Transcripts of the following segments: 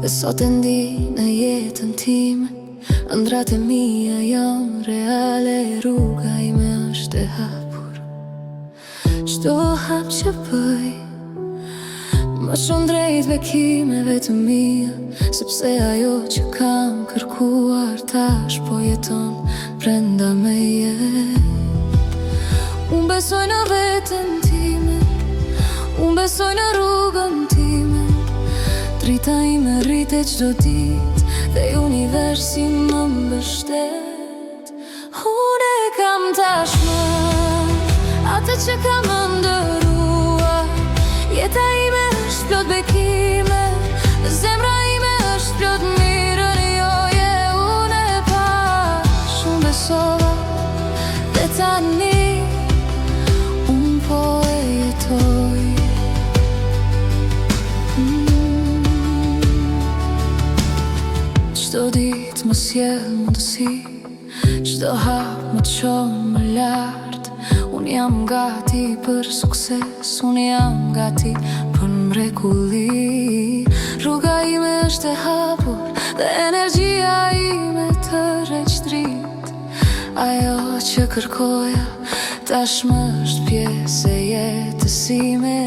Dhe sot e ndi në jetën time, ëndrat e mia janë reale, rruga ime është e hapur. Çdo hap që bëj, më shumë drejt bekimeve të mia, sepse ajo që kam kërkuar tash po jeton brenda meje. Unë besoj në veten time, unë besoj në rrugën time. Drita ime rritet çdo ditë dhe universi më mbështet. Unë e kam tashmë atë që kam ndëruar. Jeta ime është plot bekime, zemra ime është plot mirën joje. Unë e pash, unë besova dhe tani unë po e jetoj. Çdo ditë më sjell mundësi, çdo hap më çon më lart. Unë jam gati për sukses, unë jam gati për mrekulli. Rruga ime është e hapur dhe energjia ime tërheq dritë. Ajo që kërkoja tashmë është pjesë e jetës ime.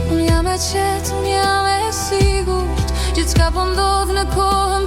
Unë jam e qetë, unë jam e sigurt, gjithçka po ndodh në kohën